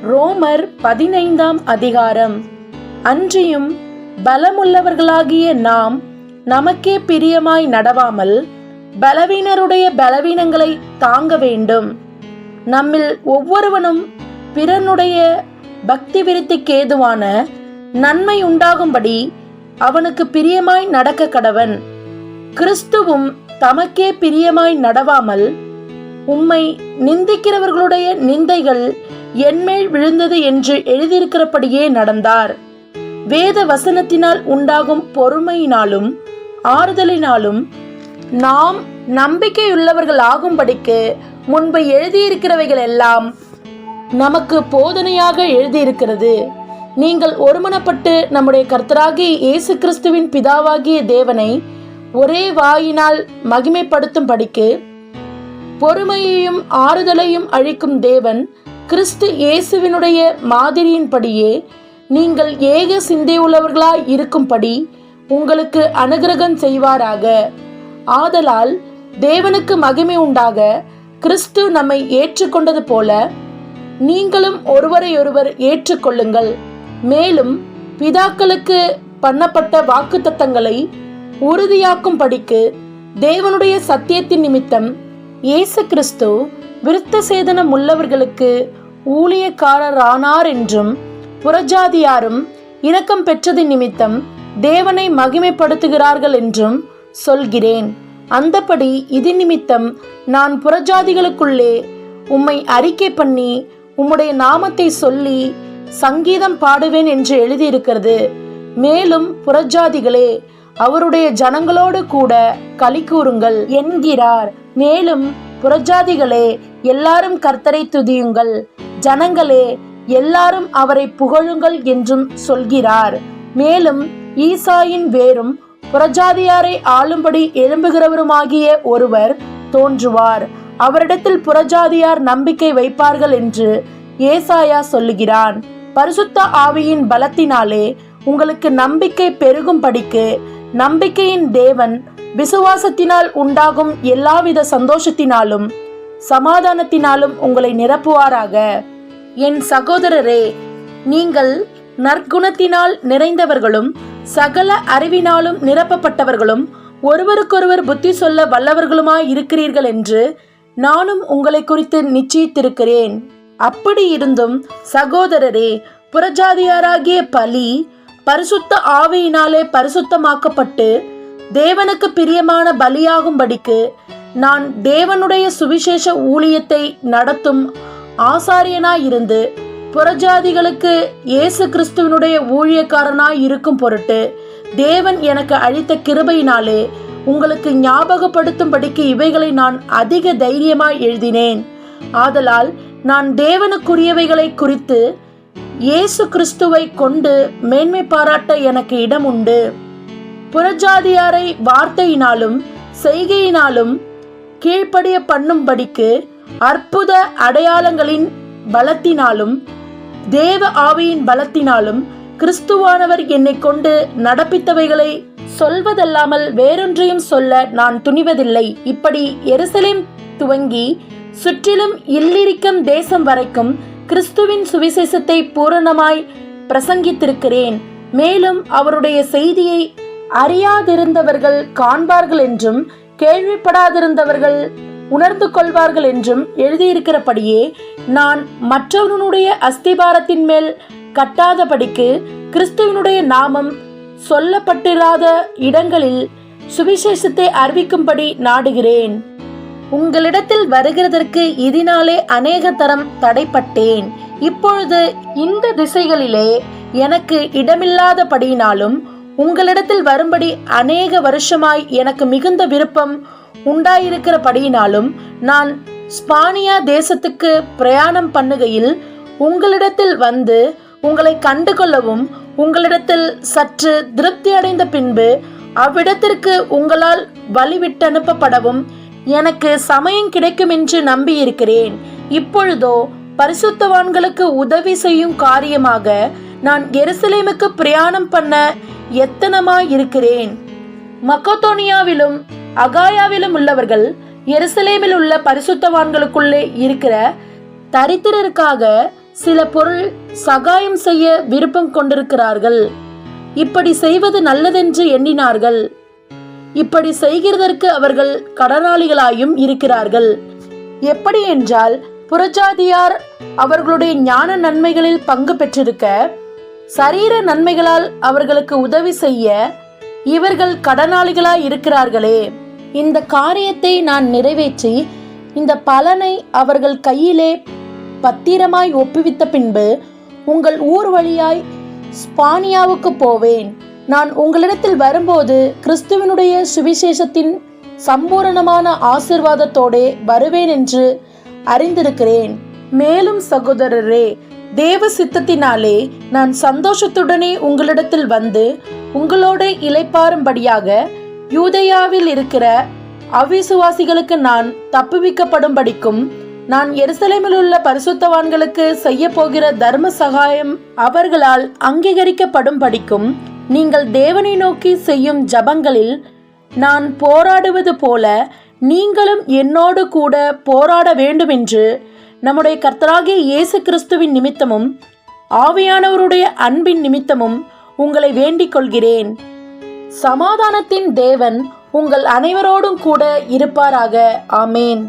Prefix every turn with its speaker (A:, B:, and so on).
A: ரோமர் 15ஆம் அதிகாரம். அன்றியும் பலமுள்ளவர்களாகிய நாம் நமக்கே பிரியமாய் நடவாமல் பலவீனருடைய பலவீனங்களை தாங்க வேண்டும். நம்மில் ஒவ்வொருவனும் பிறனுடைய பக்தி விருத்திக்கு ஏதுவான நன்மை உண்டாகும்படி அவனுக்கு பிரியமாய் நடக்க கடவன். கிறிஸ்துவும் தமக்கே பிரியமாய் நடவாமல் உம்மை நிந்திக்கிறவர்களுடைய நிந்தைகள் என்மேல் விழுந்தது என்று எழுதியிருக்கிறபடியே நடந்தார். வேத வசனத்தினால் உண்டாகும் பொறுமையினாலும் ஆறுதலினாலும் நாம் நம்பிக்கையுள்ளவர்கள் ஆகும்படிக்கு முன்பு எழுதியிருக்கிறவைகள் எல்லாம் நமக்கு போதனையாக எழுதியிருக்கிறது. நீங்கள் ஒருமனப்பட்டு நம்முடைய கர்த்தராகிய இயேசு கிறிஸ்துவின் பிதாவாகிய தேவனை ஒரே வாயினால் மகிமைப்படுத்தும்படிக்கு பொறுமையையும் ஆறுதலையும் அளிக்கும் தேவன் கிறிஸ்து இயேசுவினுடைய மாதிரியின்படியே நீங்கள் ஏக சிந்தையுள்ளவர்களாய் இருக்கும்படி உங்களுக்கு அனுக்கிரகம் செய்வாராக. ஆதலால் தேவனுக்கு மகிமை உண்டாக கிறிஸ்து நம்மை ஏற்றுக்கொண்டது போல நீங்களும் ஒருவரையொருவர் ஏற்றுக்கொள்ளுங்கள். மேலும் பிதாக்களுக்கு பண்ணப்பட்ட வாக்குத்தத்தங்களை உறுதியாக்கும்படிக்கு தேவனுடைய சத்தியத்தின் நிமித்தம் இயேசு கிறிஸ்து விருத்த சேதனம் உள்ளவர்களுக்கு ஊழியக்காரரானார் என்றும் புறஜாதியாரும் இரக்கம் பெற்றதின் நிமித்தம் தேவனை மகிமைப்படுத்துகிறார்கள் என்றும் சொல்கிறேன். அந்தபடி இது நிமித்தம் நான் புறஜாதிகளுக்குள்ளே உம்மை அறிக்கை பண்ணி உம்முடைய நாமத்தை சொல்லி சங்கீதம் பாடுவேன் என்று எழுதியிருக்கிறது. மேலும் புறஜாதிகளே, அவருடைய ஜனங்களோடு கூட களி கூறுங்கள் என்கிறார். மேலும் புறஜாதிகளே, எல்லாரும் கர்த்தரை துதியுங்கள், ஜனங்களே எல்லாரும் அவரை புகழுங்கள் என்றும் சொல்கிறார். மேலும் ஈசாயின் வேரும் புறஜாதியாரை ஆளும்படி எழும்புகிறவருமாகிய ஒருவர் தோன்றுவார், அவரிடத்தில் புறஜாதியார் நம்பிக்கை வைப்பார்கள் என்று ஏசாயா சொல்லுகிறான். பரிசுத்த ஆவியின் பலத்தினாலே உங்களுக்கு நம்பிக்கை பெருகும்படிக்கு நம்பிக்கையின் தேவன் விசுவாசத்தினால் உண்டாகும் எல்லாவித சந்தோஷத்தினாலும் சமாதானத்தினாலும் உங்களை நிரப்புவாராக. என் சகோதரரே, நீங்கள் நற்குணத்தினால் நிறைந்தவர்களும் சகல அறிவினாலும் நிரப்பப்பட்டவர்களும் ஒருவருக்கொருவர் புத்தி சொல்ல வல்லவர்களுமாய் இருக்கிறீர்கள் என்று நானும் உங்களை குறித்து நிச்சயித்திருக்கிறேன். அப்படி இருந்தும் சகோதரரே, புறஜாதியாராகிய பலி பரிசுத்த ஆவியினாலே பரிசுத்தமாக்கப்பட்டு தேவனுக்கு பிரியமான பலியாகும்படிக்கு நான் தேவனுடைய சுவிசேஷ ஊழியத்தை நடத்தும் ஆசாரியனாயிருந்து புறஜாதிகளுக்கு இயேசு கிறிஸ்துவனுடைய ஊழியக்காரனாய் இருக்கும் பொருட்டு தேவன் எனக்கு அளித்த கிருபையினாலே உங்களுக்கு ஞாபகப்படுத்தும்படிக்கு இவைகளை நான் அதிக தைரியமாய் எழுதினேன். ஆதலால் நான் தேவனுக்குரியவைகளை குறித்து இயேசு கிறிஸ்துவை கொண்டு மேன்மை பாராட்ட எனக்கு இடம் உண்டு. புறஜாதியாரை வார்த்தையினாலும் செய்கையினாலும் கீழ்ப்படிய பண்ணும்படிக்கு அற்புத அடையாளங்களின் பலத்தினாலும் தேவ ஆவியின் பலத்தினாலும் கிறிஸ்துவானவர் என்னை கொண்டு நடப்பித்தவைகளை சொல்வதல்லாமல் வேறொன்றையும் சொல்ல நான் துணிவதில்லை. இப்படி எருசலேம் துவங்கி சுற்றிலும் இல்லிரிக்கம் தேசம் வரைக்கும் கிறிஸ்துவின் சுவிசேஷத்தை பூரணமாய் பிரசங்கித்திருக்கிறேன். மேலும் அவருடைய செய்தியை அறியாதிருந்தவர்கள் காண்பார்கள் என்றும் கேள்விப்படாதிருந்தவர்கள் உணர்ந்து கொள்வார்கள் என்றும் எழுதியிருக்கிறபடியே நான் மற்றவனுடைய அஸ்திபாரத்தின் மேல் கட்டாதபடிக்கு கிறிஸ்துவனுடைய நாமம் சொல்லப்பட்டிராத இடங்களில் சுவிசேஷத்தை அறிவிக்கும்படி நாடுகிறேன். உங்களிடத்தில் வருகிறதற்கு இதனாலே அநேக தரம் தடைப்பட்டேன். இப்பொழுது இந்த திசைகளிலே எனக்கு இடமில்லாதபடியினாலும் உங்களிடத்தில் வரும்படி அநேக வருஷமாய் எனக்கு மிகுந்த விருப்பம் உண்டாயிருக்கிறபடியினாலும் நான் ஸ்பானியா தேசத்துக்கு பிரயாணம் பண்ணுகையில் உங்களிடத்தில் வந்து உங்களை கண்டுகொள்ளவும் உங்களிடத்தில் சற்று திருப்தி அடைந்த பின்பு அவ்விடத்திற்கு உங்களால் வழிவிட்டனுப்பப்படவும் எனக்கு சமயம் கிடைக்கும் என்று நம்பியிருக்கிறேன். இப்பொழுதோ பரிசுத்தவான்களுக்கு உதவி செய்யும் காரியமாக நான் எருசலேமுக்கு பிரயாணம் பண்ண எத்தனமாயிருக்கிறேன். மக்கதோனியாவிலும் அகாயாவிலும் உள்ளவர்கள் எருசலேமில் உள்ள பரிசுத்தவான்களுக்குள்ளே இருக்கிற தரித்திரருக்காக சில பொருள் சகாயம் செய்ய விருப்பம் கொண்டிருக்கிறார்கள். இப்படி செய்வது நல்லதென்று எண்ணினார்கள். இப்படி செய்கிறதற்கு அவர்கள் கடனாளிகளாயும் இருக்கிறார்கள். எப்படி என்றால், புறஜாதியார் அவர்களுடைய ஞான நன்மைகளில் பங்கு பெற்றிருக்க, சரீர நன்மைகளால் அவர்களுக்கு உதவி செய்ய இவர்கள் கடனாளிகளாய் இருக்கிறார்களே. இந்த காரியத்தை நான் நிறைவேற்றி இந்த பலனை அவர்கள் கையிலே பத்திரமாய் ஒப்புவித்த பின்பு உங்கள் ஊர் வழியாய் ஸ்பானியாவுக்கு போவேன். நான் உங்களிடத்தில் வரும்போது கிறிஸ்துவனுடைய சுவிசேஷத்தின் சம்பூரணமான ஆசீர்வாதத்தோடே வருவேன் என்று அறிந்திருக்கிறேன். மேலும் சகோதரரே, தேவ சித்தத்தினாலே நான் சந்தோஷத்துடனே உங்களிடத்தில் வந்து உங்களோட இளைப்பாறும்படியாக யூதேயாவில் இருக்கிற அவிசுவாசிகளுக்கு நான் தப்புவிக்கப்படும்படிக்கும் நான் எருசலேமில் உள்ள பரிசுத்தவான்களுக்கு செய்ய போகிற தர்ம சகாயம் அவர்களால் அங்கீகரிக்கப்படும்படிக்கும் நீங்கள் தேவனை நோக்கி செய்யும் ஜபங்களில் நான் போராடுவது போல நீங்களும் என்னோடு கூட போராட வேண்டும் என்று நம்முடைய கர்த்தராகிய இயேசு கிறிஸ்துவின் நிமித்தமும் ஆவியானவருடைய அன்பின் நிமித்தமும் உங்களை வேண்டிக் கொள்கிறேன். சமாதானத்தின் தேவன் உங்கள் அனைவரோடும் கூட இருப்பாராக. ஆமேன்.